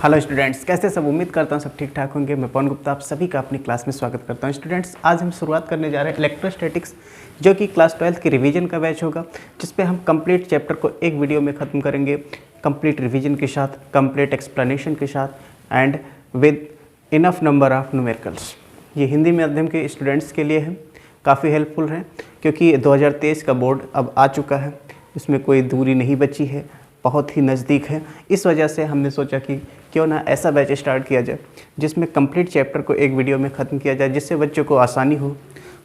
Hello students, कैसे सब। उम्मीद करता हूँ सब ठीक ठाक होंगे। मैं पवन गुप्ता आप सभी का अपनी क्लास में स्वागत करता हूँ। स्टूडेंट्स, आज हम शुरुआत करने जा रहे हैं इलेक्ट्रोस्टैटिक्स, जो कि क्लास 12th की रिवीजन का बैच होगा, जिस पे हम कंप्लीट चैप्टर को एक वीडियो में ख़त्म करेंगे, कंप्लीट रिवीजन के साथ, कंप्लीट एक्सप्लेनेशन के साथ and with enough number of numericals. ये हिंदी माध्यम के स्टूडेंट्स के लिए है, काफ़ी हेल्पफुल है, क्योंकि 2023 का बोर्ड अब आ चुका है, इसमें कोई दूरी नहीं बची है, बहुत ही नज़दीक है। इस वजह से हमने सोचा कि क्यों ना ऐसा बैच स्टार्ट किया जाए जिसमें कंप्लीट चैप्टर को एक वीडियो में ख़त्म किया जाए, जिससे बच्चों को आसानी हो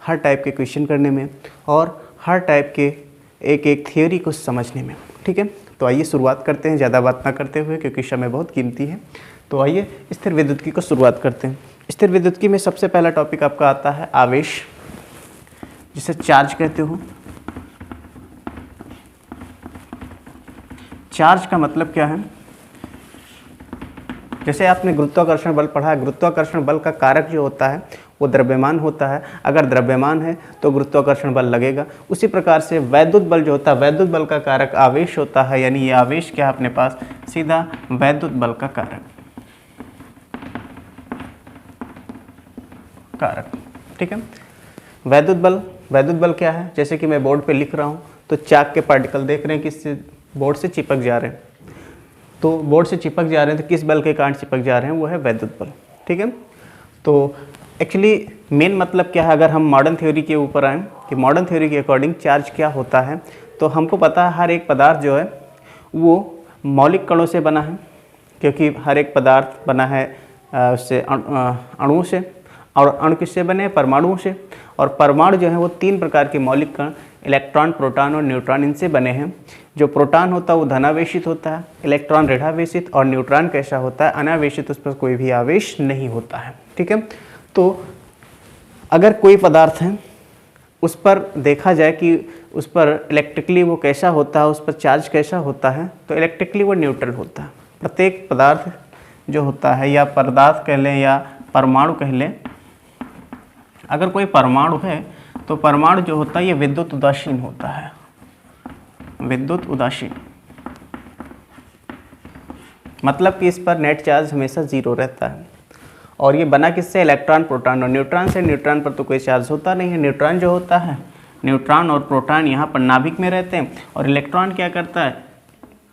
हर टाइप के क्वेश्चन करने में और हर टाइप के एक एक थियोरी को समझने में। ठीक है, तो आइए शुरुआत करते हैं, ज़्यादा बात ना करते हुए, क्योंकि समय बहुत कीमती है। तो आइए स्थिर विद्युत्की को शुरुआत करते हैं। स्थिर विद्युत्की में सबसे पहला टॉपिक आपका आता है आवेश, जिसे चार्ज कहते हो। चार्ज का मतलब क्या है? जैसे आपने गुरुत्वाकर्षण बल पढ़ा है, गुरुत्वाकर्षण बल का कारक जो होता है वो द्रव्यमान होता है। अगर द्रव्यमान है तो गुरुत्वाकर्षण बल लगेगा। उसी प्रकार से वैद्युत बल जो होता है, वैद्युत बल का कारक आवेश होता है, यानी ये आवेश क्या है अपने पास, सीधा वैद्युत बल का कारक। ठीक है, वैद्युत बल क्या है? जैसे कि मैं बोर्ड पे लिख रहा हूँ, तो चाक के पार्टिकल देख रहे हैं किस बोर्ड से चिपक जा रहे हैं, तो बोर्ड से चिपक जा रहे हैं, तो किस बल के कारण चिपक जा रहे हैं, वो है वैद्युत बल। ठीक है, तो एक्चुअली मेन मतलब क्या है, अगर हम मॉडर्न थ्योरी के ऊपर आएँ कि मॉडर्न थ्योरी के अकॉर्डिंग चार्ज क्या होता है, तो हमको पता है हर एक पदार्थ जो है वो मौलिक कणों से बना है, क्योंकि हर एक पदार्थ बना है उससे अणुओं से, और अणु किससे बने? परमाणुओं से। और परमाणु जो है वो तीन प्रकार के मौलिक कण, इलेक्ट्रॉन, प्रोटॉन और न्यूट्रॉन, इनसे बने हैं। जो प्रोटॉन होता है वो धनावेशित होता है, इलेक्ट्रॉन ऋणावेशित, और न्यूट्रॉन कैसा होता है? अनावेशित, उस पर कोई भी आवेश नहीं होता है। ठीक है, तो अगर कोई पदार्थ है उस पर देखा जाए कि उस पर इलेक्ट्रिकली वो कैसा होता है, उस पर चार्ज कैसा होता है, तो इलेक्ट्रिकली वो न्यूट्रल होता है। प्रत्येक पदार्थ जो होता है, या पदार्थ कह लें या परमाणु कह लें, अगर कोई परमाणु है तो परमाणु जो होता है ये विद्युत उदासीन होता है, विद्युत उदासीन, मतलब कि इस पर नेट चार्ज हमेशा जीरो रहता है। और ये बना किससे? इलेक्ट्रॉन, प्रोटॉन और न्यूट्रॉन से। न्यूट्रॉन पर तो कोई चार्ज होता नहीं है। न्यूट्रॉन जो होता है, न्यूट्रॉन और प्रोटॉन यहाँ पर नाभिक में रहते हैं, और इलेक्ट्रॉन क्या करता है?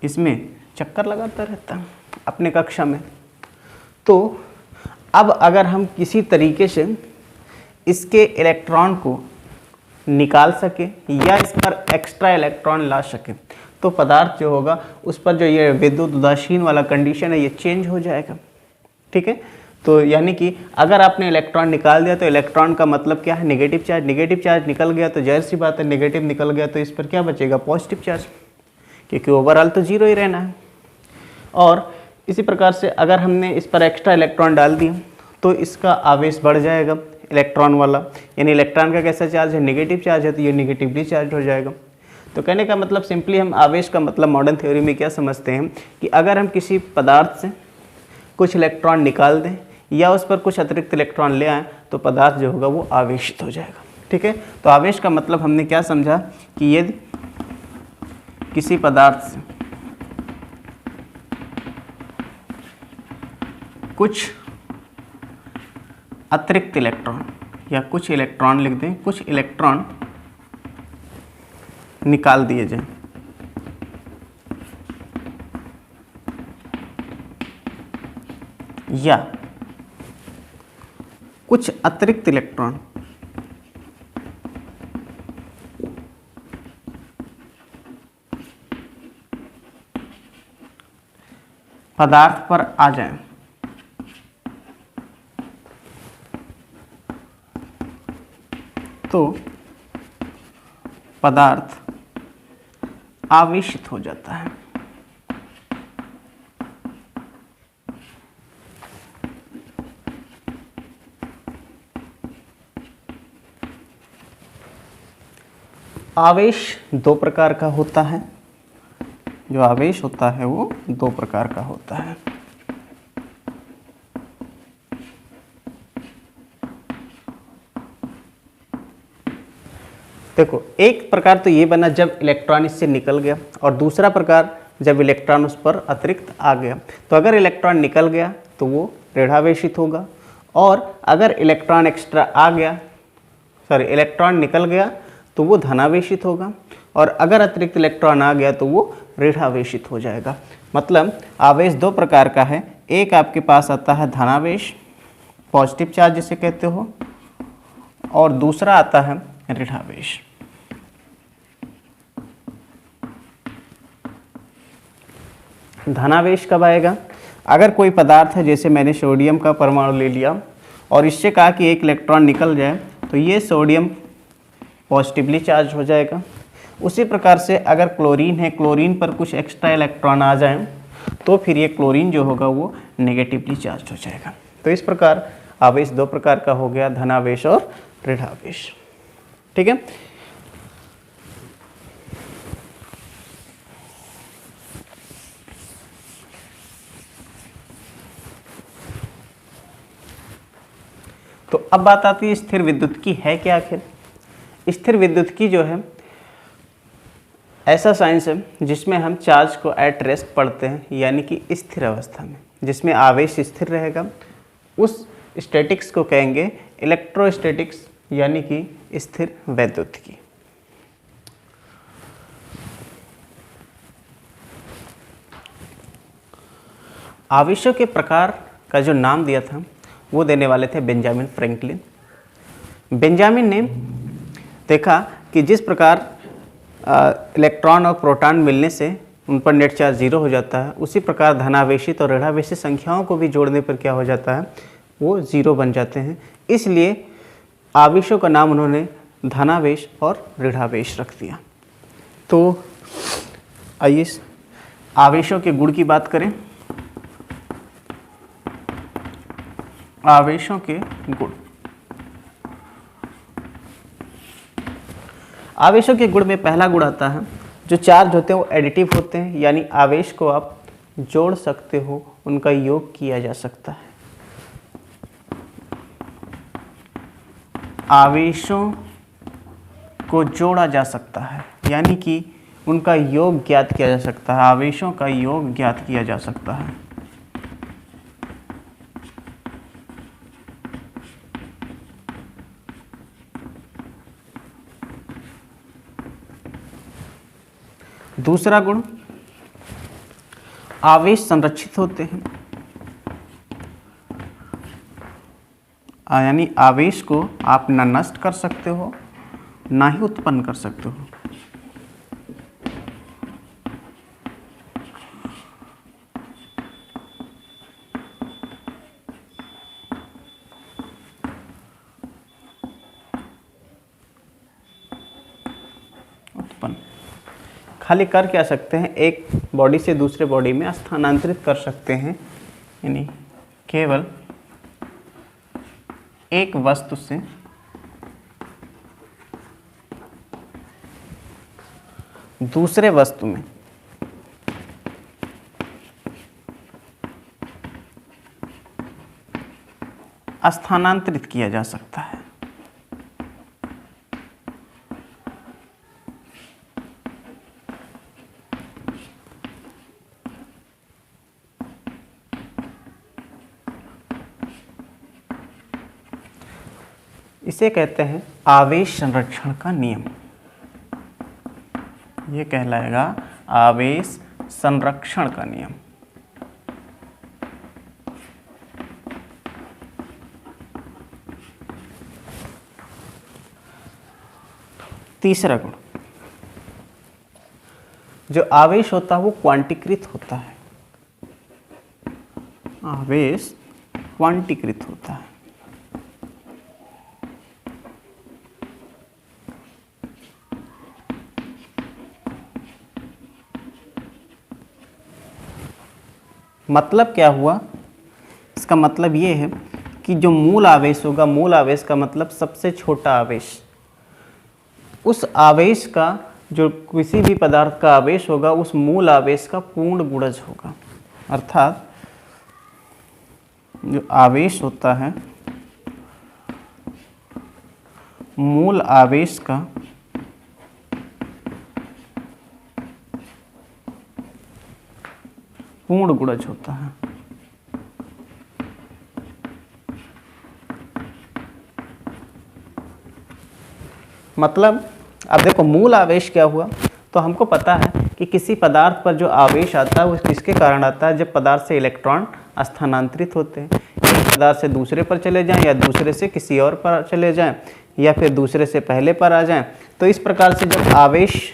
इसमें चक्कर लगाता रहता है अपने कक्षा में। तो अब अगर हम किसी तरीके से इसके इलेक्ट्रॉन को निकाल सके या इस पर एक्स्ट्रा इलेक्ट्रॉन ला सके, तो पदार्थ जो होगा उस पर जो ये विद्युत उदासीन वाला कंडीशन है ये चेंज हो जाएगा। ठीक है, तो यानी कि अगर आपने इलेक्ट्रॉन निकाल दिया तो इलेक्ट्रॉन का मतलब क्या है? Negative charge. नेगेटिव चार्ज निकल गया तो जाहिर सी बात है, नेगेटिव निकल गया तो इस पर क्या बचेगा? पॉजिटिव चार्ज, क्योंकि ओवरऑल तो जीरो ही रहना है। और इसी प्रकार से अगर हमने इस पर एक्स्ट्रा इलेक्ट्रॉन डाल दिया तो इसका आवेश बढ़ जाएगा, इलेक्ट्रॉन वाला, यानी इलेक्ट्रॉन का कैसा चार्ज है? नेगेटिव चार्ज है, तो ये नेगेटिवली चार्ज हो जाएगा। तो कहने का मतलब सिंपली हम आवेश का मतलब मॉडर्न थ्योरी में क्या समझते हैं कि अगर हम किसी पदार्थ से कुछ इलेक्ट्रॉन निकाल दें या उस पर कुछ अतिरिक्त इलेक्ट्रॉन ले आएँ, तो पदार्थ जो होगा वो आवेशित हो जाएगा। ठीक है, तो आवेश का मतलब हमने क्या समझा कि यदि किसी पदार्थ से कुछ अतिरिक्त इलेक्ट्रॉन या कुछ इलेक्ट्रॉन लिख दें, कुछ इलेक्ट्रॉन निकाल दिए जाएं, या कुछ अतिरिक्त इलेक्ट्रॉन पदार्थ पर आ जाएं, तो पदार्थ आवेशित हो जाता है। आवेश दो प्रकार का होता है, जो आवेश होता है वो दो प्रकार का होता है। देखो, एक प्रकार तो ये बना जब इलेक्ट्रॉन इससे निकल गया, और दूसरा प्रकार जब इलेक्ट्रॉन उस पर अतिरिक्त आ गया। तो अगर इलेक्ट्रॉन निकल गया तो वो ऋणावेशित होगा, और अगर इलेक्ट्रॉन एक्स्ट्रा आ गया, इलेक्ट्रॉन निकल गया तो वो धनावेशित होगा, और अगर अतिरिक्त इलेक्ट्रॉन आ गया तो वो ऋणावेशित हो जाएगा। मतलब आवेश दो प्रकार का है, एक आपके पास आता है धनावेश, पॉजिटिव चार्ज जिसे कहते हो, और दूसरा आता है ऋणावेश। धनावेश कब आएगा? अगर कोई पदार्थ है, जैसे मैंने सोडियम का परमाणु ले लिया और इससे कहा कि एक इलेक्ट्रॉन निकल जाए, तो ये सोडियम पॉजिटिवली चार्ज हो जाएगा। उसी प्रकार से अगर क्लोरीन है, क्लोरीन पर कुछ एक्स्ट्रा इलेक्ट्रॉन आ जाए तो फिर ये क्लोरीन जो होगा वो नेगेटिवली चार्ज हो जाएगा। तो इस प्रकार आवेश दो प्रकार का हो गया, धनावेश और ऋणावेश। ठीक है। तो अब बात आती है स्थिर विद्युत्की है क्या आखिर? स्थिर विद्युत्की जो है ऐसा साइंस है जिसमें हम चार्ज को एट रेस्ट पढ़ते हैं, यानी कि स्थिर अवस्था में, जिसमें आवेश स्थिर रहेगा। उस स्टैटिक्स को कहेंगे इलेक्ट्रोस्टैटिक्स, यानी कि स्थिर वैद्युतिकी। आवेशों के प्रकार का जो नाम दिया था वो देने वाले थे बेंजामिन फ्रैंकलिन। बेंजामिन ने देखा कि जिस प्रकार इलेक्ट्रॉन और प्रोटॉन मिलने से उन पर नेट चार्ज 0 हो जाता है, उसी प्रकार धनावेशित और ऋणावेशित संख्याओं को भी जोड़ने पर क्या हो जाता है, वो 0 बन जाते हैं। इसलिए आवेशों का नाम उन्होंने धनावेश और ऋणावेश रख दिया। तो आइए आवेशों के गुण की बात करें। आवेशों के गुण, आवेशों के गुण में पहला गुण आता है, जो चार्ज होते हैं वो एडिटिव होते हैं, यानी आवेश को आप जोड़ सकते हो, उनका योग किया जा सकता है। आवेशों को जोड़ा जा सकता है, यानी कि उनका योग ज्ञात किया जा सकता है। आवेशों का योग ज्ञात किया जा सकता है। दूसरा गुण, आवेश संरक्षित होते हैं, यानी आवेश को आप ना नष्ट कर सकते हो ना ही उत्पन्न कर सकते हो। उत्पन्न खाली कर क्या सकते हैं, एक बॉडी से दूसरे बॉडी में स्थानांतरित कर सकते हैं, यानी केवल एक वस्तु से दूसरे वस्तु में स्थानांतरित किया जा सकता है। इसे कहते हैं आवेश संरक्षण का नियम। ये कहलाएगा आवेश संरक्षण का नियम। तीसरा गुण, जो आवेश होता है वो क्वांटीकृत होता है। आवेश क्वांटीकृत होता है। मतलब क्या हुआ, इसका मतलब ये है कि जो मूल आवेश होगा, मूल आवेश का मतलब सबसे छोटा आवेश, उस आवेश का, जो किसी भी पदार्थ का आवेश होगा, उस मूल आवेश का पूर्ण गुणज होगा। अर्थात जो आवेश होता है मूल आवेश का पूर्ण गुणज होता है। मतलब अब देखो मूल आवेश क्या हुआ, तो हमको पता है कि किसी पदार्थ पर जो आवेश आता है वो किसके कारण आता है, जब पदार्थ से इलेक्ट्रॉन स्थानांतरित होते हैं, एक पदार्थ से दूसरे पर चले जाएं या दूसरे से किसी और पर चले जाएं या फिर दूसरे से पहले पर आ जाएं। तो इस प्रकार से जब आवेश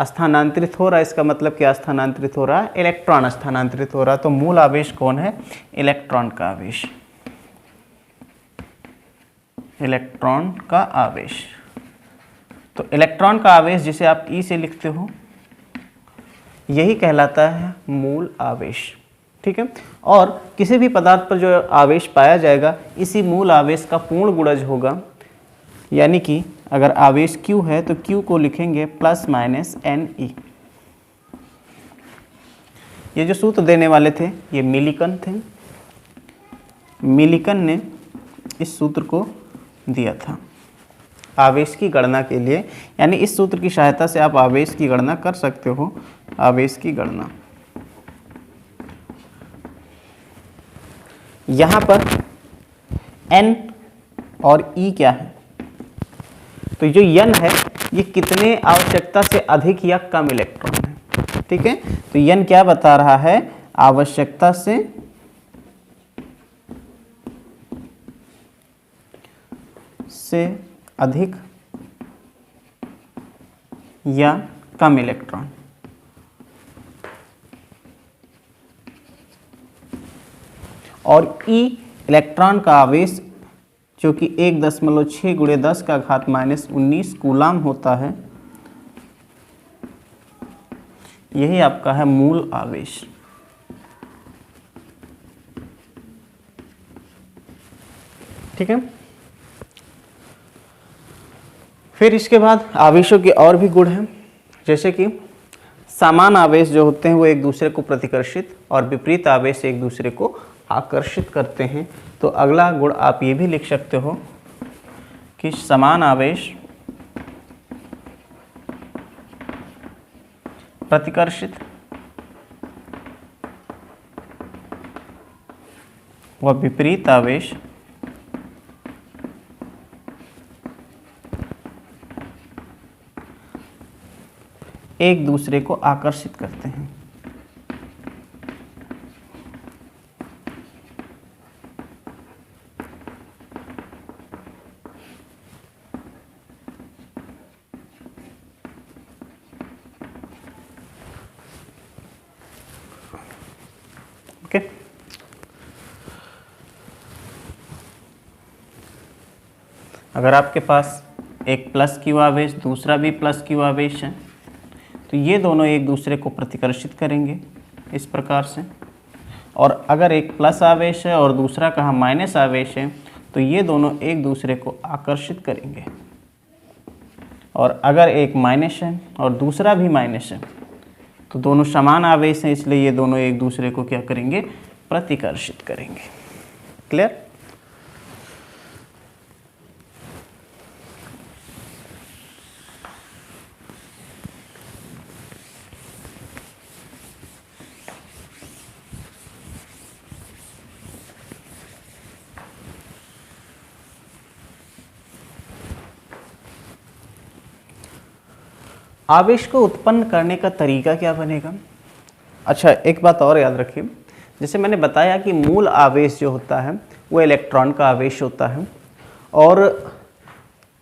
स्थानांतरित हो रहा है, इसका मतलब क्या स्थानांतरित हो रहा है, इलेक्ट्रॉन स्थानांतरित हो रहा है। तो मूल आवेश कौन है, इलेक्ट्रॉन का आवेश, इलेक्ट्रॉन का आवेश। तो इलेक्ट्रॉन का आवेश जिसे आप ई से लिखते हो यही कहलाता है मूल आवेश, ठीक है। और किसी भी पदार्थ पर जो आवेश पाया जाएगा इसी मूल आवेश का पूर्ण गुणज होगा, यानी कि अगर आवेश Q है तो Q को लिखेंगे प्लस माइनस Ne। ये जो सूत्र देने वाले थे ये मिलिकन थे, मिलिकन ने इस सूत्र को दिया था आवेश की गणना के लिए, यानी इस सूत्र की सहायता से आप आवेश की गणना कर सकते हो। आवेश की गणना यहाँ पर N और E क्या है, तो जो N है ये कितने आवश्यकता से अधिक या कम इलेक्ट्रॉन है, ठीक है। तो N क्या बता रहा है, आवश्यकता से अधिक या कम इलेक्ट्रॉन। और E इलेक्ट्रॉन का आवेश जो कि 1.6 × 10⁻⁻19 कूलाम होता है, यही आपका है मूल आवेश। ठीक है। फिर इसके बाद आवेशों के और भी गुण हैं, जैसे कि समान आवेश जो होते हैं वो एक दूसरे को प्रतिकर्षित और विपरीत आवेश एक दूसरे को आकर्षित करते हैं। तो अगला गुण आप ये भी लिख सकते हो कि समान आवेश प्रतिकर्षित व विपरीत आवेश एक दूसरे को आकर्षित करते हैं। ओके। अगर आपके पास एक प्लस क्यू आवेश दूसरा भी प्लस क्यू आवेश है तो ये दोनों एक दूसरे को प्रतिकर्षित करेंगे इस प्रकार से। और अगर एक प्लस आवेश है और दूसरा कहाँ माइनस आवेश है तो ये दोनों एक दूसरे को आकर्षित करेंगे। और अगर एक माइनस है और दूसरा भी माइनस है तो दोनों समान आवेश हैं, इसलिए ये दोनों एक दूसरे को क्या करेंगे, प्रतिकर्षित करेंगे। क्लियर। आवेश को उत्पन्न करने का तरीका क्या बनेगा। अच्छा, एक बात और याद रखिए, जैसे मैंने बताया कि मूल आवेश जो होता है वो इलेक्ट्रॉन का आवेश होता है। और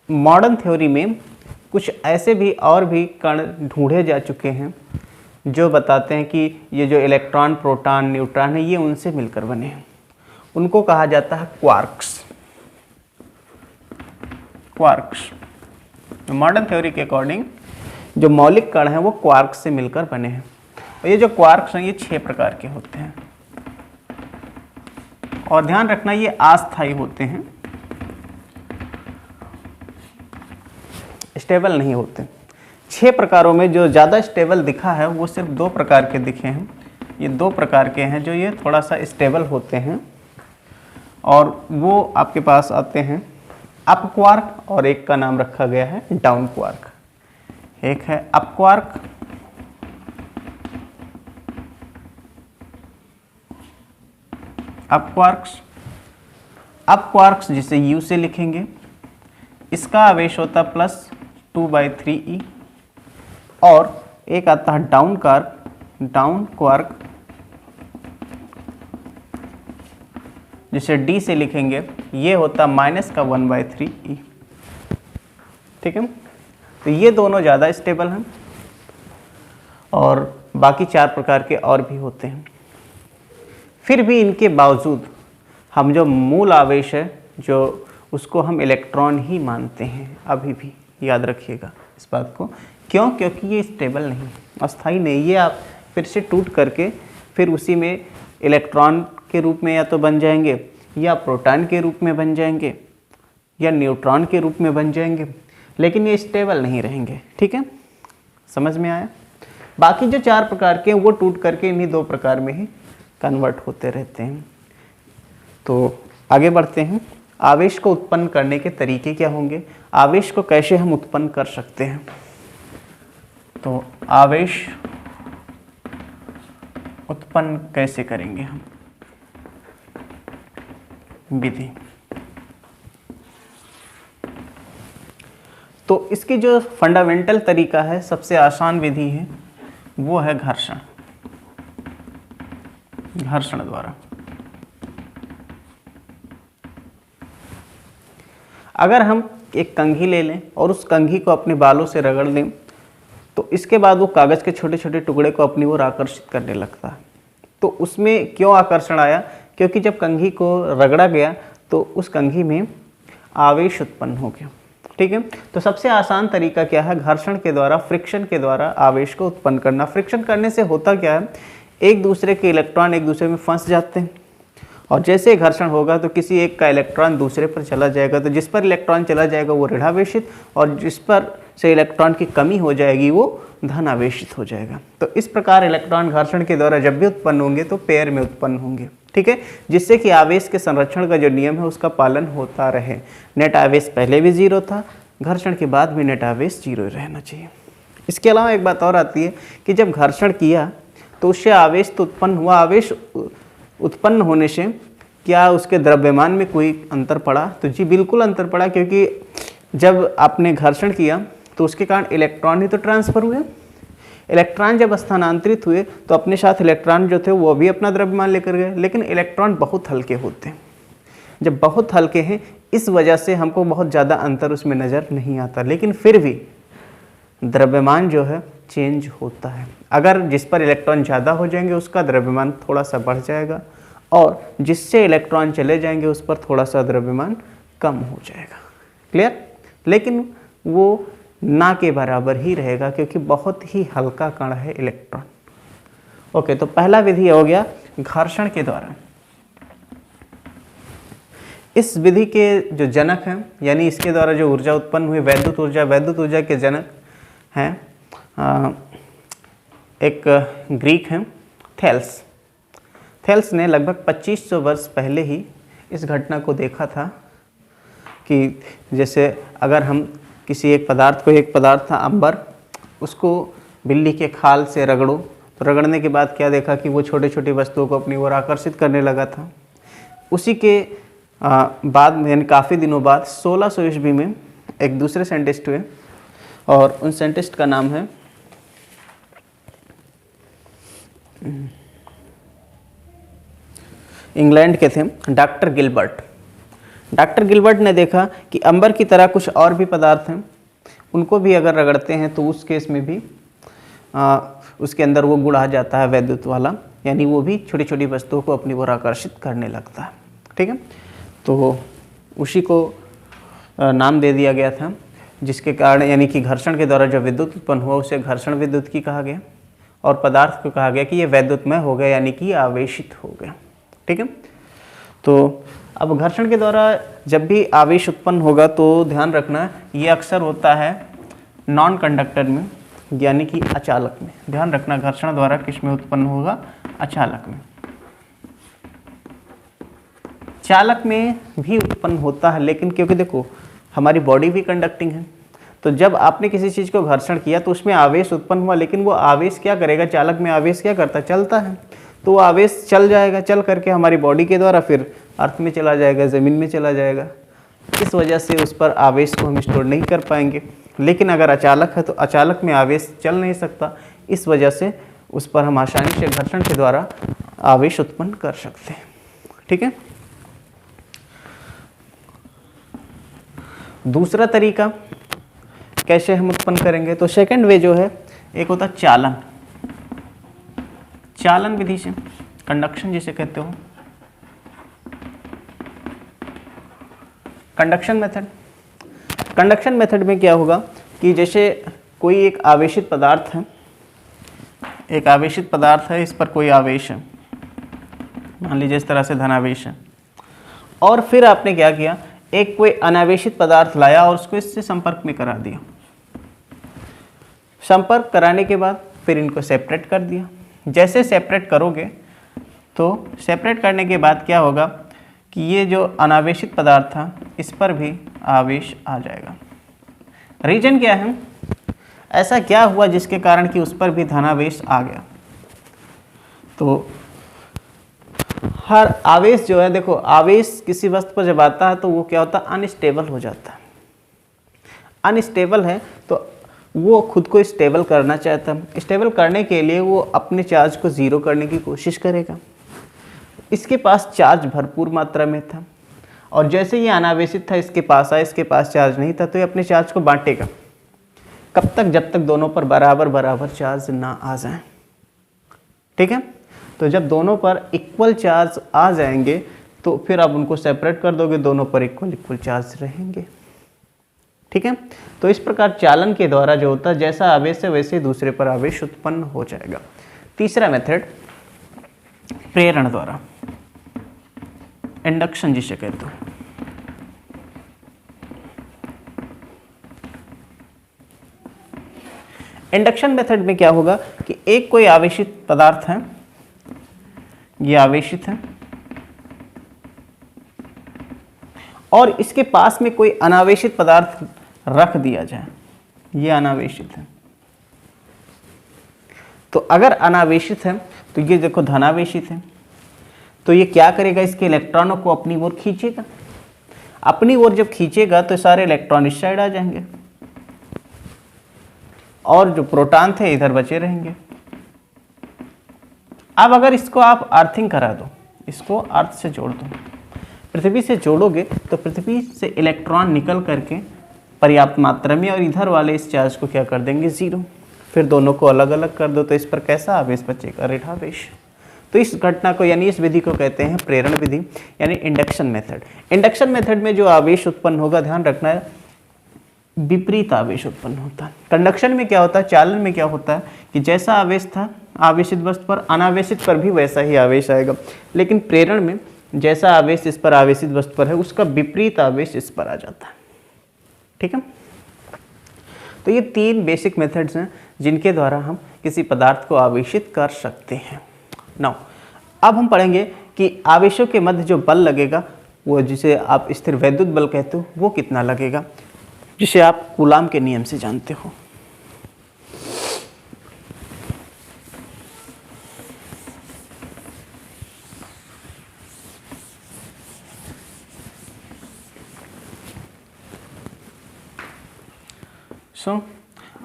मॉडर्न थ्योरी में कुछ ऐसे भी और भी कण ढूंढे जा चुके हैं जो बताते हैं कि ये जो इलेक्ट्रॉन प्रोटॉन न्यूट्रॉन है ये उनसे मिलकर बने हैं। उनको कहा जाता है क्वार्क्स। क्वार्क्स मॉडर्न थ्योरी के अकॉर्डिंग जो मौलिक कण हैं वो क्वार्क्स से मिलकर बने हैं। और ये जो क्वार्क्स हैं ये 6 प्रकार के होते हैं। और ध्यान रखना ये अस्थायी होते हैं, स्टेबल नहीं होते। 6 प्रकारों में जो ज़्यादा स्टेबल दिखा है वो सिर्फ 2 प्रकार के दिखे हैं। ये 2 प्रकार के हैं जो ये थोड़ा सा स्टेबल होते हैं और वो आपके पास आते हैं अप क्वार्क और एक का नाम रखा गया है डाउन क्वार्क। एक है अप क्वार्क अप क्वार्क्स जिसे U से लिखेंगे, इसका आवेश होता प्लस 2/3e, और एक आता है डाउन क्वार्क जिसे D से लिखेंगे, ये होता माइनस का 1/3e। ठीक है, तो ये दोनों ज़्यादा स्टेबल हैं और बाकी 4 प्रकार के और भी होते हैं। फिर भी इनके बावजूद हम जो मूल आवेश है जो उसको हम इलेक्ट्रॉन ही मानते हैं, अभी भी याद रखिएगा इस बात को। क्यों? क्योंकि ये स्टेबल नहीं, अस्थाई नहीं। ये आप फिर से टूट करके फिर उसी में इलेक्ट्रॉन के रूप में या तो बन जाएंगे, या प्रोटॉन के रूप में बन जाएंगे, या न्यूट्रॉन के रूप में बन जाएंगे, लेकिन ये स्टेबल नहीं रहेंगे। ठीक है, समझ में आया? बाकी जो 4 प्रकार के हैं वो टूट करके इन्हीं 2 प्रकार में ही कन्वर्ट होते रहते हैं। तो आगे बढ़ते हैं। आवेश को उत्पन्न करने के तरीके क्या होंगे, आवेश को कैसे हम उत्पन्न कर सकते हैं? तो आवेश उत्पन्न कैसे करेंगे हम, विधि। तो इसकी जो फंडामेंटल तरीका है, सबसे आसान विधि है, वो है घर्षण द्वारा। अगर हम एक कंघी ले लें और उस कंघी को अपने बालों से रगड़ लें तो इसके बाद वो कागज़ के छोटे छोटे टुकड़े को अपनी ओर आकर्षित करने लगता है। तो उसमें क्यों आकर्षण आया? क्योंकि जब कंघी को रगड़ा गया तो उस कंघी में आवेश उत्पन्न हो गया। ठीक है, तो सबसे आसान तरीका क्या है? घर्षण के द्वारा, फ्रिक्शन के द्वारा आवेश को उत्पन्न करना। फ्रिक्शन करने से होता क्या है, एक दूसरे के इलेक्ट्रॉन एक दूसरे में फंस जाते हैं, और जैसे घर्षण होगा तो किसी एक का इलेक्ट्रॉन दूसरे पर चला जाएगा, तो जिस पर इलेक्ट्रॉन चला जाएगा वो ऋणावेशित, और जिस पर से इलेक्ट्रॉन की कमी हो जाएगी वो धनावेशित हो जाएगा। तो इस प्रकार इलेक्ट्रॉन घर्षण के द्वारा जब भी उत्पन्न होंगे तो पेयर में उत्पन्न होंगे। ठीक है, जिससे कि आवेश के संरक्षण का जो नियम है उसका पालन होता रहे। नेट आवेश पहले भी 0 था, घर्षण के बाद भी नेट आवेश 0 रहना चाहिए। इसके अलावा एक बात और आती है कि जब घर्षण किया तो उससे आवेश तो उत्पन्न हुआ, आवेश उत्पन्न होने से क्या उसके द्रव्यमान में कोई अंतर पड़ा? तो जी बिल्कुल अंतर पड़ा, क्योंकि जब आपने घर्षण किया तो उसके कारण इलेक्ट्रॉन ही तो ट्रांसफर हुए। इलेक्ट्रॉन जब स्थानांतरित हुए तो अपने साथ इलेक्ट्रॉन जो थे वो भी अपना द्रव्यमान लेकर गए, लेकिन इलेक्ट्रॉन बहुत हल्के होते हैं। जब बहुत हल्के हैं इस वजह से हमको बहुत ज़्यादा अंतर उसमें नज़र नहीं आता, लेकिन फिर भी द्रव्यमान जो है चेंज होता है। अगर जिस पर इलेक्ट्रॉन ज़्यादा हो जाएंगे उसका द्रव्यमान थोड़ा सा बढ़ जाएगा, और जिससे इलेक्ट्रॉन चले जाएंगे उस पर थोड़ा सा द्रव्यमान कम हो जाएगा। क्लियर? लेकिन वो ना के बराबर ही रहेगा, क्योंकि बहुत ही हल्का कण है इलेक्ट्रॉन। ओके, तो पहला विधि हो गया घर्षण के द्वारा। इस विधि के जो जनक हैं, यानी इसके द्वारा जो ऊर्जा उत्पन्न हुई, वैद्युत ऊर्जा के जनक हैं एक ग्रीक हैं थेल्स। थेल्स ने लगभग 2500 वर्ष पहले ही इस घटना को देखा था कि जैसे अगर हम किसी एक पदार्थ को, एक पदार्थ था अंबर, उसको बिल्ली के खाल से रगड़ो, तो रगड़ने के बाद क्या देखा कि वो छोटे छोटी वस्तुओं को अपनी ओर आकर्षित करने लगा था। उसी के बाद में, यानी काफ़ी दिनों बाद 1600 ईस्वी में एक दूसरे साइंटिस्ट हुए, और उन साइंटिस्ट का नाम है इंग्लैंड के थे डॉक्टर गिलबर्ट। डॉक्टर गिलबर्ट ने देखा कि अंबर की तरह कुछ और भी पदार्थ हैं, उनको भी अगर रगड़ते हैं तो उस केस में भी उसके अंदर वो गुण आ जाता है वैद्युत वाला, यानी वो भी छोटी छोटी वस्तुओं को अपनी ओर आकर्षित करने लगता है। ठीक है, तो उसी को नाम दे दिया गया था, जिसके कारण यानी कि घर्षण के द्वारा जो विद्युत उत्पन्न हुआ उसे घर्षण विद्युत की कहा गया, और पदार्थ को कहा गया कि ये वैद्युतमय हो गया, यानी कि आवेशित हो गया। ठीक है, तो अब घर्षण के द्वारा जब भी आवेश उत्पन्न होगा तो ध्यान रखना ये अक्सर होता है नॉन कंडक्टर में, यानी कि अचालक में। ध्यान रखना घर्षण द्वारा किस में उत्पन्न होगा? अचालक में। चालक में भी उत्पन्न होता है, लेकिन क्योंकि देखो हमारी बॉडी भी कंडक्टिंग है, तो जब आपने किसी चीज़ को घर्षण किया तो उसमें आवेश उत्पन्न हुआ, लेकिन वो आवेश क्या करेगा? चालक में आवेश क्या करता है? चलता है। तो वो आवेश चल जाएगा, चल करके हमारी बॉडी के द्वारा फिर अर्थ में चला जाएगा, ज़मीन में चला जाएगा। इस वजह से उस पर आवेश को हम स्टोर नहीं कर पाएंगे। लेकिन अगर अचालक है तो अचालक में आवेश चल नहीं सकता, इस वजह से उस पर हम आसानी से घर्षण के द्वारा आवेश उत्पन्न कर सकते हैं। ठीक है। दूसरा तरीका कैसे हम उत्पन्न करेंगे, तो सेकंड वे जो है, एक होता है चालन, चालन विधि से, कंडक्शन जिसे कहते हो, कंडक्शन मेथड। कंडक्शन मेथड में क्या होगा कि जैसे कोई एक आवेशित पदार्थ है, एक आवेशित पदार्थ है, इस पर कोई आवेश है, मान लीजिए इस तरह से धनावेश है, और फिर आपने क्या किया, एक कोई अनावेशित पदार्थ लाया और उसको इससे संपर्क में करा दिया। संपर्क कराने के बाद फिर इनको सेपरेट कर दिया। जैसे सेपरेट करोगे तो सेपरेट करने के बाद क्या होगा कि ये जो अनावेशित पदार्थ था इस पर भी आवेश आ जाएगा। रीजन क्या है, ऐसा क्या हुआ जिसके कारण कि उस पर भी धनावेश आ गया। तो हर आवेश जो है, देखो आवेश किसी वस्तु पर जब आता है तो वो क्या होता है, अनस्टेबल हो जाता है। अनस्टेबल है तो वो खुद को स्टेबल करना चाहता है। स्टेबल करने के लिए वो अपने चार्ज को ज़ीरो करने की कोशिश करेगा। इसके पास चार्ज भरपूर मात्रा में था और जैसे ये अनावेशित था इसके पास आया, इसके पास चार्ज नहीं था, तो ये अपने चार्ज को बांटेगा। कब तक, जब तक दोनों पर बराबर बराबर चार्ज ना आ जाए। ठीक है। तो जब दोनों पर इक्वल चार्ज आ जाएंगे तो फिर आप उनको सेपरेट कर दोगे, दोनों पर इक्वल चार्ज रहेंगे। ठीक है। तो इस प्रकार चालन के द्वारा जो होता है, जैसा आवेश है वैसे दूसरे पर आवेश उत्पन्न हो जाएगा। तीसरा मेथड प्रेरण द्वारा, इंडक्शन जिसे कहते हो। इंडक्शन मेथड में क्या होगा कि एक कोई आवेशित पदार्थ है, ये आवेशित है, और इसके पास में कोई अनावेशित पदार्थ रख दिया जाए, ये अनावेशित है। तो अगर अनावेशित है तो ये देखो धनावेशित है, तो ये क्या करेगा, इसके इलेक्ट्रॉनों को अपनी ओर खींचेगा। अपनी ओर जब खींचेगा तो सारे इलेक्ट्रॉन इस साइड आ जाएंगे और जो प्रोटॉन थे इधर बचे रहेंगे। अब अगर इसको आप अर्थिंग करा दो, इसको अर्थ से जोड़ दो, पृथ्वी से जोड़ोगे तो पृथ्वी से इलेक्ट्रॉन निकल करके पर्याप्त मात्रा में और इधर वाले इस चार्ज को क्या कर देंगे, ज़ीरो। फिर दोनों को अलग अलग कर दो तो इस पर कैसा आवेश बचेगा, ऋणावेश। तो इस घटना को यानी इस विधि को कहते हैं प्रेरण विधि यानी इंडक्शन मेथड। इंडक्शन मेथड में जो आवेश उत्पन्न होगा, ध्यान रखना है, विपरीत आवेश उत्पन्न होता है। कंडक्शन में क्या होता है, चालन में क्या होता है कि जैसा आवेश था आवेशित वस्तु पर, अनावेशित पर भी वैसा ही आवेश आएगा। लेकिन प्रेरण में जैसा आवेश इस पर आवेशित वस्तु पर है उसका विपरीत आवेश इस पर आ जाता है। ठीक है। तो ये तीन बेसिक मेथड्स हैं जिनके द्वारा हम किसी पदार्थ को आवेशित कर सकते हैं। नाउ अब हम पढ़ेंगे कि आवेशों के मध्य जो बल लगेगा, वो जिसे आप स्थिर वैद्युत बल कहते हो, वो कितना लगेगा, जिसे आप कूलाम के नियम से जानते हो।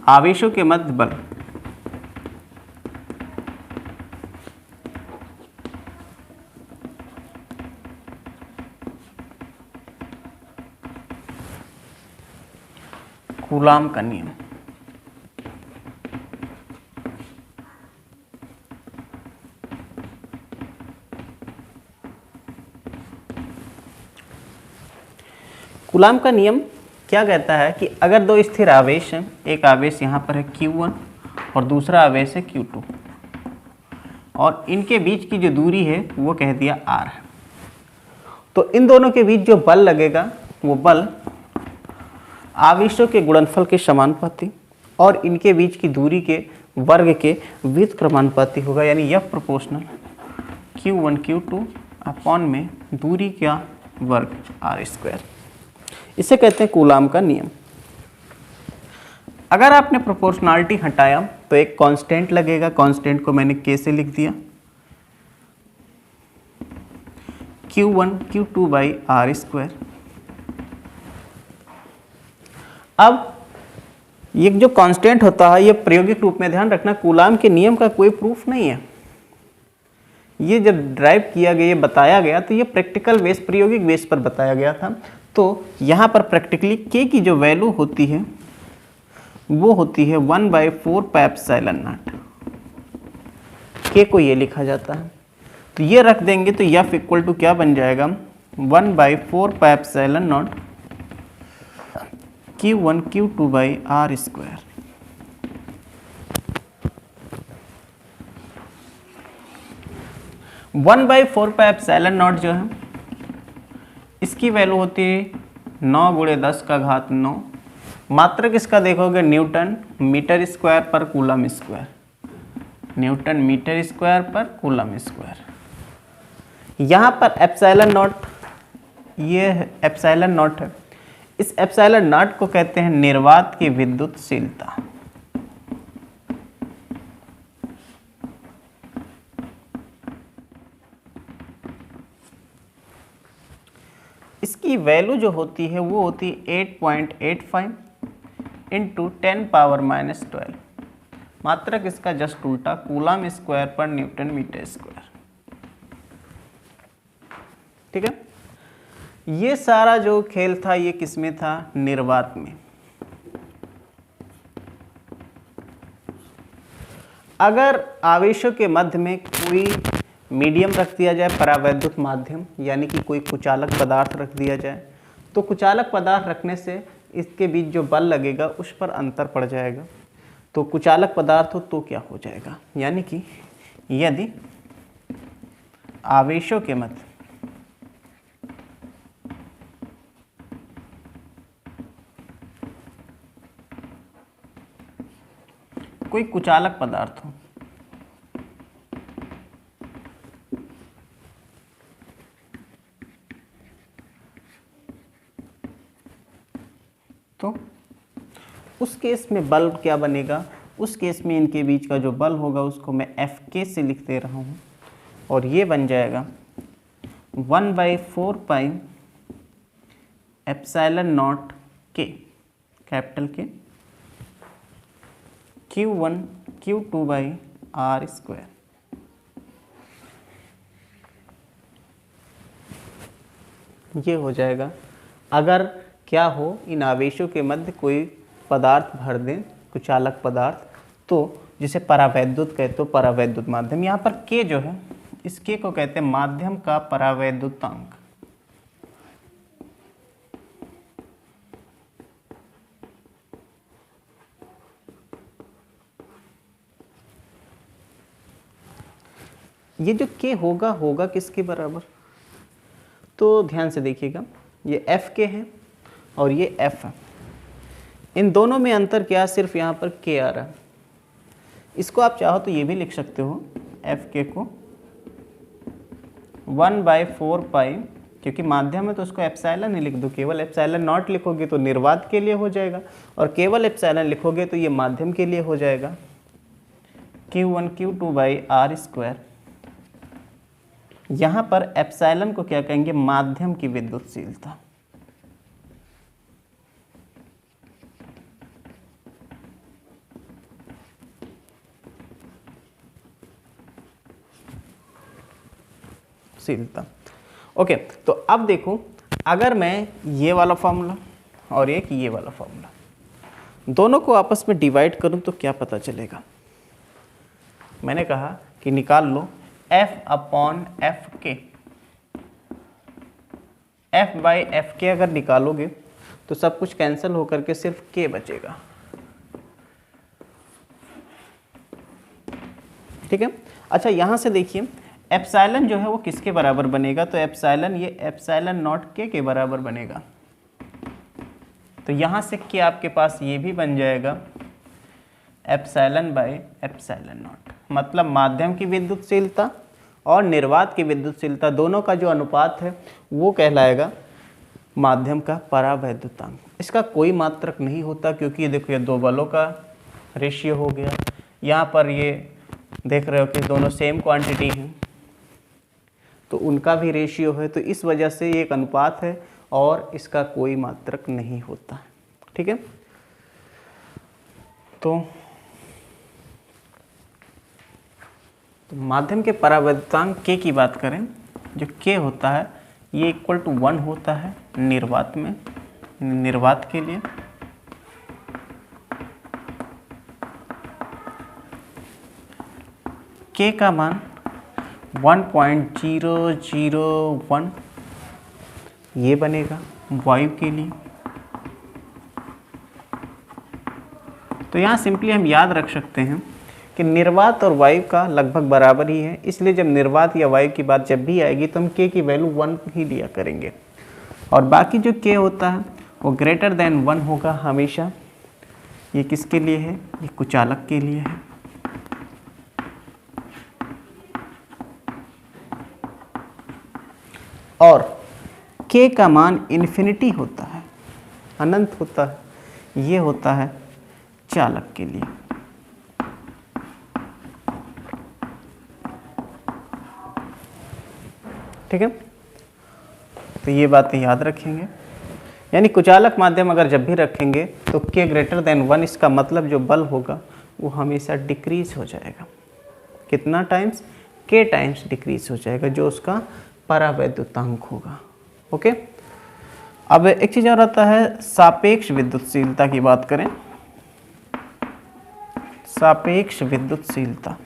आवेशों के मध्य बल कूलाम का नियम। कूलाम का नियम क्या कहता है कि अगर दो स्थिर आवेश हैं, एक आवेश यहाँ पर है Q1 और दूसरा आवेश है Q2, और इनके बीच की जो दूरी है वो कह दिया R है, तो इन दोनों के बीच जो बल लगेगा वो बल आवेशों के गुणनफल के समानुपाती और इनके बीच की दूरी के वर्ग के व्युत्क्रमानुपाती होगा, यानी F proportional Q1 Q2 upon में दूरी का वर्ग R²। इसे कहते हैं कूलाम का नियम। अगर आपने प्रोपोर्शनलिटी हटाया तो एक कांस्टेंट लगेगा, कांस्टेंट को मैंने K से लिख दिया, Q1 Q2 by R square. अब ये जो कांस्टेंट होता है ये प्रायोगिक रूप में ध्यान रखना कूलाम के नियम का कोई प्रूफ नहीं है। ये जब ड्राइव किया गया, ये बताया गया, तो ये प्रैक्टिकल बेस, प्रायोगिक बेस पर बताया गया था। तो यहाँ पर प्रैक्टिकली के की जो वैल्यू होती है वो होती है 1/4 पाई एप्सिलॉन नॉट। के को ये लिखा जाता है, तो ये रख देंगे तो एफ इक्वल टू क्या बन जाएगा, 1/4 pi epsilon naught Q1 Q2 by R square. One by 4 pi epsilon naught जो है इसकी वैल्यू होती है 9 × 10 का घात 9। मात्रक इसका देखोगे न्यूटन मीटर स्क्वायर पर coulomb square, newton metre square पर कूलम स्क्वायर। यहाँ पर एप्सिलॉन नॉट, ये एप्सिलॉन नॉट है, इस एप्सिलॉन नॉट को कहते हैं निर्वात की विद्युतशीलता। इसकी वैल्यू जो होती है वो होती है 8.85 इंटू 10⁻⁻12। मात्रक इसका जस्ट उल्टा कूलम स्क्वायर पर न्यूटन मीटर स्क्वायर। ठीक है, ये सारा जो खेल था ये किसमें था, निर्वात में। अगर आवेशों के मध्य में कोई मीडियम रख दिया जाए, परावैद्युत माध्यम, यानी कि कोई कुचालक पदार्थ रख दिया जाए, तो कुचालक पदार्थ रखने से इसके बीच जो बल लगेगा उस पर अंतर पड़ जाएगा। तो कुचालक पदार्थ हो तो क्या हो जाएगा, यानी कि यदि आवेशों के मध्य कोई कुचालक पदार्थ हो तो उस केस में बल क्या बनेगा, उस केस में इनके बीच का जो बल होगा उसको मैं एफ के से लिख दे रहा हूँ, और ये बन जाएगा 1/4 पाई एप्सिलॉन नॉट के, कैपिटल के, Q1 Q2 by R square. ये हो जाएगा अगर क्या हो, इन आवेशों के मध्य कोई पदार्थ भर दें, कुचालक पदार्थ, तो जिसे परावैद्युत कहते हो, परावैद्युत माध्यम। यहाँ पर के जो है, इस के को कहते हैं माध्यम का परावैद्युतांक। ये जो के होगा, होगा किसके बराबर, तो ध्यान से देखिएगा, ये एफ के है और ये एफ है। इन दोनों में अंतर क्या, सिर्फ यहाँ पर के आ रहा है। इसको आप चाहो तो ये भी लिख सकते हो, एफ के को 1/4 पाई, क्योंकि माध्यम है तो उसको एप्सिलॉन ही लिख दो। केवल एप्सिलॉन नॉट लिखोगे तो निर्वात के लिए हो जाएगा, और केवल एप्सिलॉन लिखोगे तो ये माध्यम के लिए हो जाएगा, Q1 Q2 by R square. यहाँ पर एप्सिलॉन को क्या कहेंगे, माध्यम की विद्युतशीलता। ओके, तो अब देखो, अगर मैं ये वाला फॉर्मूला और एक ये वाला फॉर्मूला दोनों को आपस में डिवाइड करूं तो क्या पता चलेगा। मैंने कहा कि निकाल लो F/F के। F/F अगर निकालोगे तो सब कुछ कैंसिल होकर के सिर्फ K बचेगा। ठीक है, अच्छा यहाँ से देखिए, एप्सिलॉन जो है वो किसके बराबर बनेगा, तो एप्सिलॉन, ये एप्सिलॉन नॉट के बराबर बनेगा। तो यहाँ से के आपके पास ये भी बन जाएगा एप्सिलॉन बाय एप्सिलॉन नॉट। मतलब माध्यम की विद्युतशीलता और निर्वात की विद्युतशीलता दोनों का जो अनुपात है वो कहलाएगा माध्यम का परावैद्युतांक। इसका कोई मात्रक नहीं होता, क्योंकि ये देखो, ये दो बलों का रेशियो हो गया। यहाँ पर ये देख रहे हो कि दोनों सेम क्वांटिटी हैं, तो उनका भी रेशियो है, तो इस वजह से ये एक अनुपात है और इसका कोई मात्रक नहीं होता। ठीक है, तो माध्यम के परावैद्युतांक k की बात करें, जो k होता है ये इक्वल टू 1 होता है निर्वात में, निर्वात के लिए। k का मान 1.001 ये बनेगा वायु के लिए। तो यहाँ सिंपली हम याद रख सकते हैं कि निर्वात और वायु का लगभग बराबर ही है, इसलिए जब निर्वात या वायु की बात जब भी आएगी तो हम k की वैल्यू 1 ही लिया करेंगे, और बाकी जो k होता है वो ग्रेटर देन 1 होगा हमेशा। ये किसके लिए है? ये कुचालक के लिए है। और k का मान इन्फिनिटी होता है, अनंत होता है, ये होता है चालक के लिए। ठीक है, तो ये बातें याद रखेंगे। यानी कुचालक माध्यम अगर जब भी रखेंगे तो k ग्रेटर देन 1, इसका मतलब जो बल होगा वो हमेशा डिक्रीज हो जाएगा। कितना टाइम्स? k टाइम्स डिक्रीज हो जाएगा, जो उसका परावैद्युतांक होगा। ओके, अब एक चीज़ और आता है सापेक्ष विद्युतशीलता की बात करें। सापेक्ष विद्युतशीलता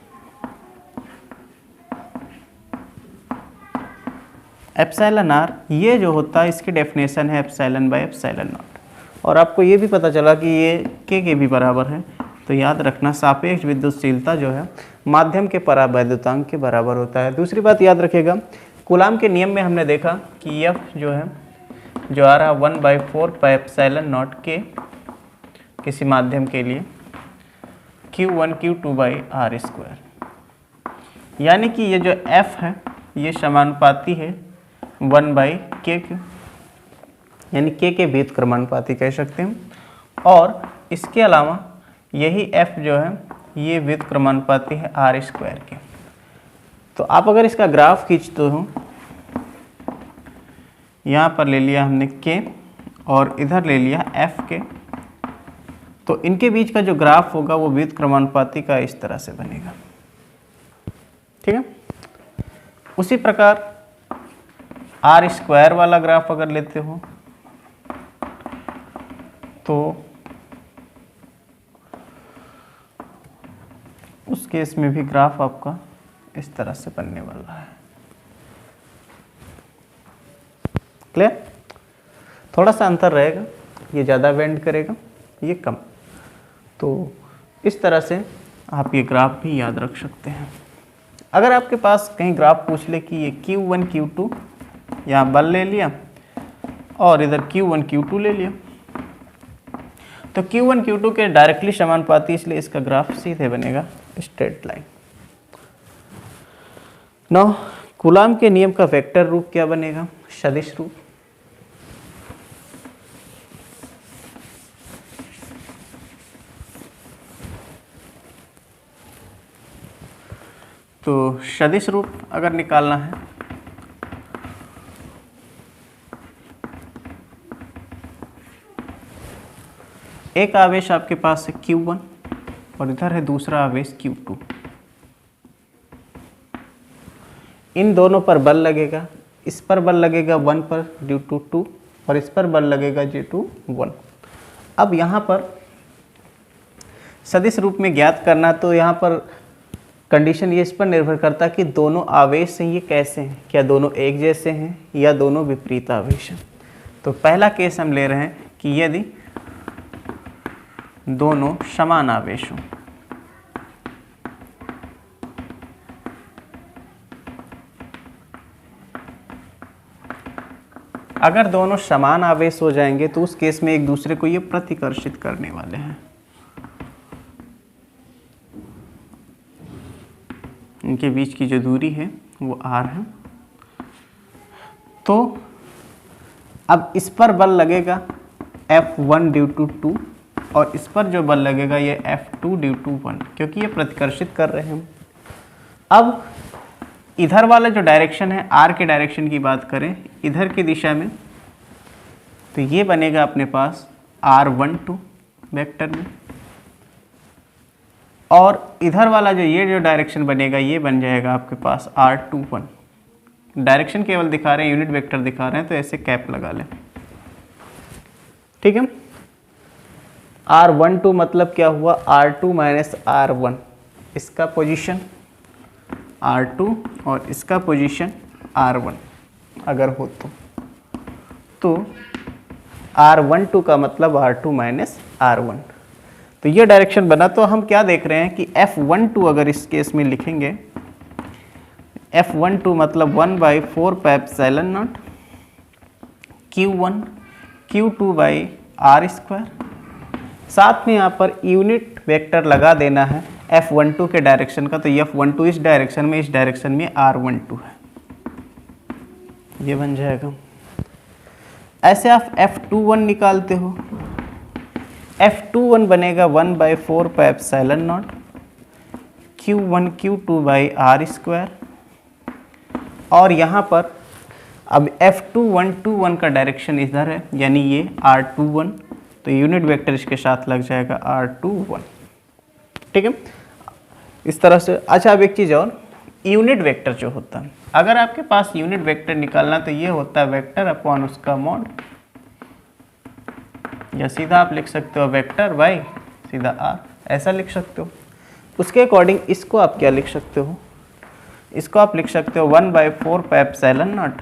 एप्सिलॉन आर, ये जो होता है इसकी डेफिनेशन है एप्सिलॉन बाय एप्सिलॉन नॉट, और आपको ये भी पता चला कि ये के भी बराबर है। तो याद रखना सापेक्ष विद्युतशीलता जो है माध्यम के परावैद्युतांक के बराबर होता है। दूसरी बात याद रखिएगा, कूलाम के नियम में हमने देखा कि F जो है जो आ रहा 1/4 पाई एप्सिलॉन नॉट के किसी माध्यम के लिए Q1 Q2 by R square, यानी कि ये जो F है ये समानुपाती है 1/k, यानी k के व्युत्क्रमानुपाती कह सकते हैं। और इसके अलावा यही F जो है ये व्युत्क्रमानुपाती है आर स्क्वायर के। तो आप अगर इसका ग्राफ खींचते हो, यहाँ पर ले लिया हमने k और इधर ले लिया F के, तो इनके बीच का जो ग्राफ होगा वो व्युत्क्रमानुपाती का इस तरह से बनेगा। ठीक है, उसी प्रकार आर स्क्वायर वाला ग्राफ अगर लेते हो तो उस केस में भी ग्राफ आपका इस तरह से बनने वाला है। क्लियर? थोड़ा सा अंतर रहेगा, ये ज़्यादा बेंड करेगा, ये कम। तो इस तरह से आप ये ग्राफ भी याद रख सकते हैं। अगर आपके पास कहीं ग्राफ पूछ ले कि ये Q1 Q2, यहाँ बल ले लिया और इधर Q1 Q2 ले लिया, तो Q1 Q2 के डायरेक्टली समानुपाती, इसलिए इसका ग्राफ सीधे बनेगा स्ट्रेट लाइन। नौ, कूलाम के नियम का वेक्टर रूप क्या बनेगा? सदिश रूप। तो सदिश रूप अगर निकालना है एक आवेश आपके पास है Q1 और इधर है दूसरा आवेश Q2। इन दोनों पर बल लगेगा, इस पर बल लगेगा 1 पर ड्यू टू 2 और इस पर बल लगेगा ड्यू टू 1। अब यहाँ पर सदिश रूप में ज्ञात करना, तो यहाँ पर कंडीशन ये इस पर निर्भर करता है कि दोनों आवेश हैं ये कैसे हैं, क्या दोनों एक जैसे हैं या दोनों विपरीत आवेश हैं। तो पहला केस हम ले रहे हैं कि यदि दोनों समान आवेश हों, अगर दोनों समान आवेश हो जाएंगे तो उस केस में एक दूसरे को ये प्रतिकर्षित करने वाले हैं। इनके बीच की जो दूरी है वो r है। तो अब इस पर बल लगेगा F1 ड्यू टू 2 और इस पर जो बल लगेगा ये F2 ड्यू टू 1, क्योंकि ये प्रतिकर्षित कर रहे हैं। अब इधर वाला जो डायरेक्शन है, आर के डायरेक्शन की बात करें इधर की दिशा में, तो ये बनेगा अपने पास r12 वेक्टर में, और इधर वाला ये जो डायरेक्शन बनेगा ये बन जाएगा आपके पास r21। डायरेक्शन केवल दिखा रहे हैं, यूनिट वेक्टर दिखा रहे हैं, तो ऐसे कैप लगा लें। ठीक है, r12 मतलब क्या हुआ, r2 माइनस r1, इसका पोजीशन r2 और इसका पोजीशन r1 अगर हो तो r12 का मतलब r2 माइनस r1। तो ये डायरेक्शन बना। तो हम क्या देख रहे हैं कि F12 अगर इस केस में लिखेंगे, F12 मतलब 1/4 pi epsilon naught Q1 Q2 by R square. साथ में यहाँ पर यूनिट वेक्टर लगा देना है F12 के डायरेक्शन का, तो F12 इस डायरेक्शन में, इस डायरेक्शन में r12 है, ये बन जाएगा। ऐसे आप F21 निकालते हो, F21 बनेगा 1/4 pi epsilon naught Q1 Q2 by R square. और यहाँ पर अब F21 का डायरेक्शन इधर है, यानी ये r21, तो यूनिट वेक्टर इसके साथ लग जाएगा r21। ठीक है, इस तरह से। अच्छा, अब एक चीज़ और, यूनिट वेक्टर जो होता है, अगर आपके पास यूनिट वेक्टर निकालना तो ये होता है वेक्टर अपॉन उसका मॉड, या सीधा आप लिख सकते हो वेक्टर बाई सीधा r, ऐसा लिख सकते हो। उसके अकॉर्डिंग इसको आप क्या लिख सकते हो, इसको आप लिख सकते हो 1/4 pi epsilon naught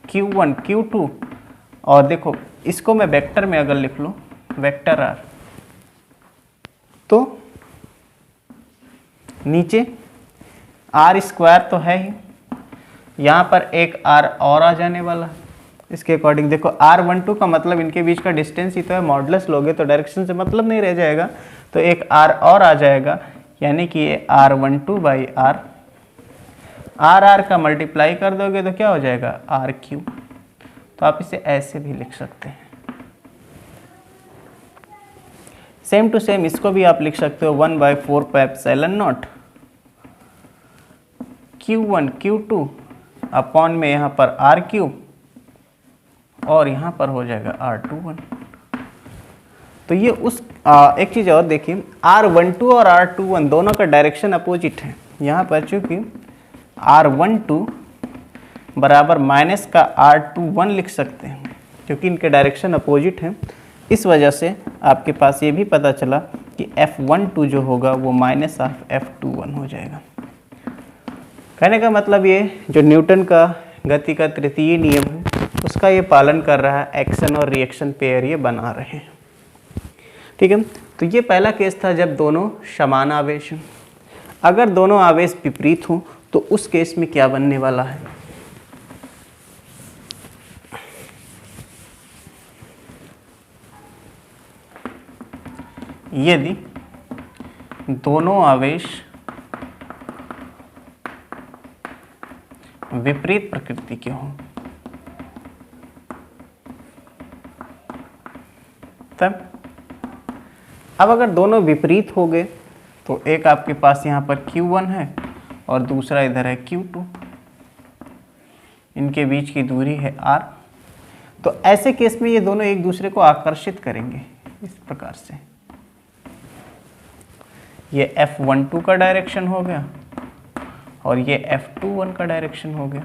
Q1 Q2, और देखो इसको मैं वेक्टर में अगर लिख लूँ वेक्टर r, तो नीचे r स्क्वायर तो है ही, यहाँ पर एक r और आ जाने वाला। इसके अकॉर्डिंग देखो r12 का मतलब इनके बीच का डिस्टेंस ही तो है, मॉडुलस लोगे तो डायरेक्शन से मतलब नहीं रह जाएगा, तो एक r और आ जाएगा, यानी कि ये r12 बाई r, r का मल्टीप्लाई कर दोगे तो क्या हो जाएगा r3। तो आप इसे ऐसे भी लिख सकते हैं। सेम टू सेम इसको भी आप लिख सकते हो 1/4 pi epsilon naught Q1 Q2 upon में यहाँ पर r3, और यहाँ पर हो जाएगा r21। तो ये उस एक चीज़ और देखिए, r12 और r21 दोनों का डायरेक्शन अपोजिट है। यहाँ पर चूँकि r12 बराबर माइनस का r21 लिख सकते हैं, क्योंकि इनके डायरेक्शन अपोजिट हैं। इस वजह से आपके पास ये भी पता चला कि F12 जो होगा वो माइनस ऑफ F21 हो जाएगा। कहने का मतलब ये जो न्यूटन का गति का तृतीय नियम है उसका ये पालन कर रहा है, एक्शन और रिएक्शन पेयर ये बना रहे हैं। ठीक है, तो ये पहला केस था जब दोनों समान आवेश हैं। अगर दोनों आवेश विपरीत हों तो उस केस में क्या बनने वाला है, यदि दोनों आवेश विपरीत प्रकृति के हों तब, अब अगर दोनों विपरीत हो गए तो एक आपके पास यहाँ पर Q1 है और दूसरा इधर है Q2, इनके बीच की दूरी है r। तो ऐसे केस में ये दोनों एक दूसरे को आकर्षित करेंगे इस प्रकार से। ये F12 का डायरेक्शन हो गया और ये F21 का डायरेक्शन हो गया।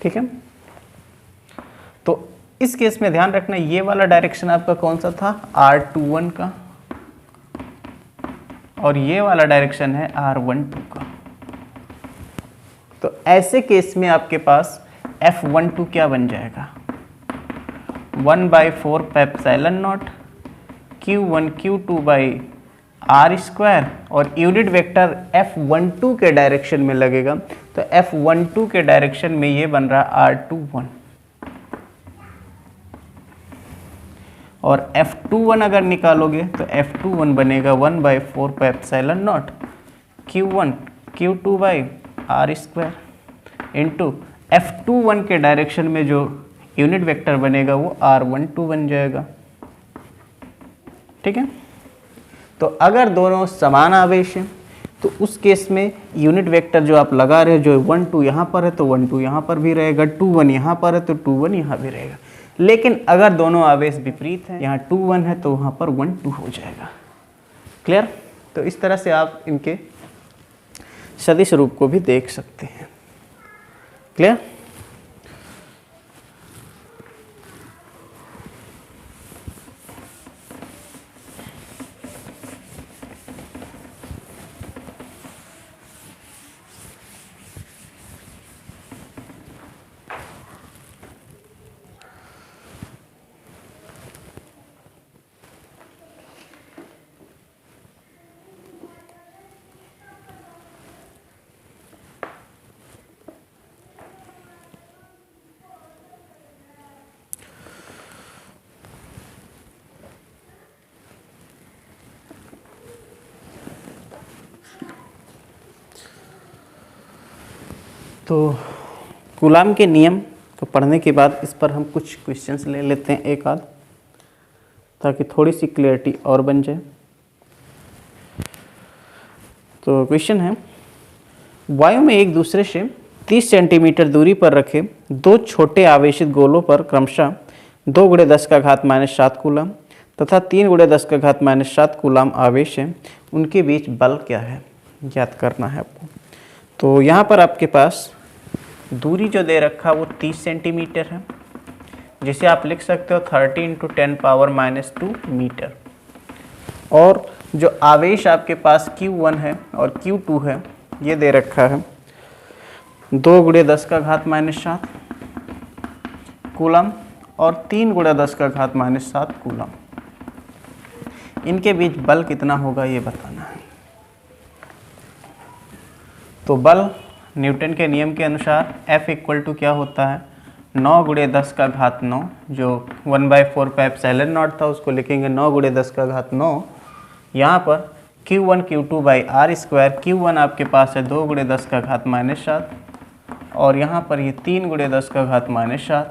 ठीक है, तो इस केस में ध्यान रखना ये वाला डायरेक्शन आपका कौन सा था, R21 का, और ये वाला डायरेक्शन है R12 का। तो ऐसे केस में आपके पास F12 क्या बन जाएगा, 1/4 pi epsilon naught Q1 Q2 by R square, और यूनिट वेक्टर F12 के डायरेक्शन में लगेगा, तो F12 के डायरेक्शन में ये बन रहा R21, और F21 अगर निकालोगे तो F21 बनेगा 1/4 pi epsilon naught Q1 Q2 by R square into F21 के डायरेक्शन में जो यूनिट वेक्टर बनेगा वो R12 बन जाएगा। ठीक है, तो अगर दोनों समान आवेश हैं तो उस केस में यूनिट वेक्टर जो आप लगा रहे हो, जो 1 2 यहाँ पर है तो 1 2 यहाँ पर भी रहेगा, 2 1 यहाँ पर है तो 2 1 यहाँ भी रहेगा। लेकिन अगर दोनों आवेश विपरीत हैं, यहाँ 2 1 है तो वहाँ पर 1 2 हो जाएगा। क्लियर? तो इस तरह से आप इनके सदिश रूप को भी देख सकते हैं। क्लियर? तो कूलाम के नियम को पढ़ने के बाद इस पर हम कुछ क्वेश्चंस ले लेते हैं एक आध, ताकि थोड़ी सी क्लियरिटी और बन जाए। तो क्वेश्चन है, वायु में एक दूसरे से 30 सेंटीमीटर दूरी पर रखे दो छोटे आवेशित गोलों पर क्रमशः 2 × 10⁻⁻7 कूलाम तथा 3 × 10⁻⁻7 कूलाम आवेश है, उनके बीच बल क्या है ज्ञात करना है आपको। तो यहाँ पर आपके पास दूरी जो दे रखा वो 30 सेंटीमीटर है, जिसे आप लिख सकते हो 30 × 10⁻⁻2 मीटर। और जो आवेश आपके पास Q1 है और Q2 है, ये दे रखा है 2 × 10⁻⁻7 कूलम और 3 × 10⁻⁻7 कूलम। इनके बीच बल कितना होगा ये बताना है। तो बल न्यूटन के नियम के अनुसार F = क्या होता है, 9 × 10⁻9, जो 1/4 ε0 था उसको लिखेंगे 9 × 10⁻9। यहाँ पर Q1 Q2/r², Q1 आपके पास है 2 × 10⁻⁻7 और यहाँ पर ये 3 × 10⁻⁻7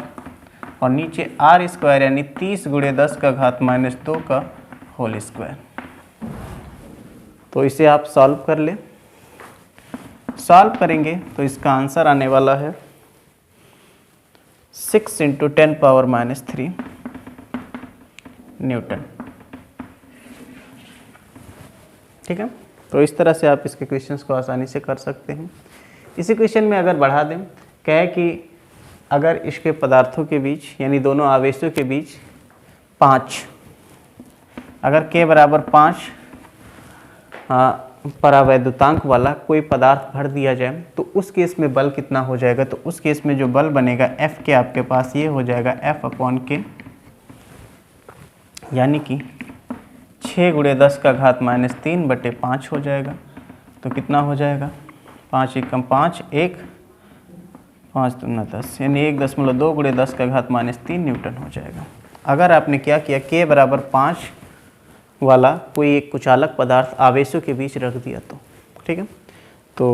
और नीचे r² यानी 30 × 10⁻2 का होल स्क्वायर। तो इसे आप सॉल्व कर ले। सॉल्व करेंगे तो इसका आंसर आने वाला है 6 × 10⁻³ न्यूटन। ठीक है, तो इस तरह से आप इसके क्वेश्चंस को आसानी से कर सकते हैं। इसी क्वेश्चन में अगर बढ़ा दें, कहे कि अगर इसके पदार्थों के बीच यानी दोनों आवेशों के बीच 5, अगर k = 5 परावैद्युतांक वाला कोई पदार्थ भर दिया जाए तो उस केस में बल कितना हो जाएगा। तो उस केस में जो बल बनेगा F के आपके पास ये हो जाएगा F/K, यानी कि 6 × 10⁻³ हो जाएगा। तो कितना हो जाएगा, 5 × 5 1, 5 × 10 यानी 1.2 × 10⁻³ न्यूटन हो जाएगा। अगर आपने क्या किया, k = 5 वाला कोई एक कुचालक पदार्थ आवेशों के बीच रख दिया तो ठीक है। तो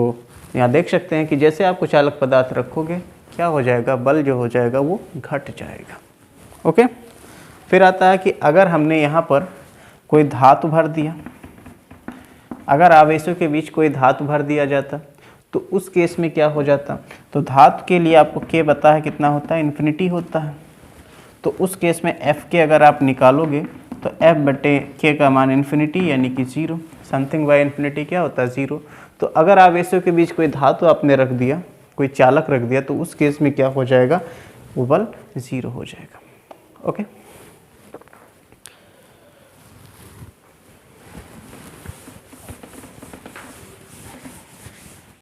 यहाँ देख सकते हैं कि जैसे आप कुचालक पदार्थ रखोगे क्या हो जाएगा, बल जो हो जाएगा वो घट जाएगा। ओके, फिर आता है कि अगर हमने यहाँ पर कोई धातु भर दिया, अगर आवेशों के बीच कोई धातु भर दिया जाता तो उस केस में क्या हो जाता। तो धातु के लिए आपको k पता है कितना होता है, इन्फिनिटी होता है। तो उस केस में F अगर आप निकालोगे तो F/K का मान इन्फिनिटी यानी कि 0, समथिंग बाय इन्फिनिटी क्या होता है 0। तो अगर आवेशों के बीच कोई धातु आपने रख दिया, कोई चालक रख दिया, तो उस केस में क्या हो जाएगा, वो बल 0 हो जाएगा। ओके,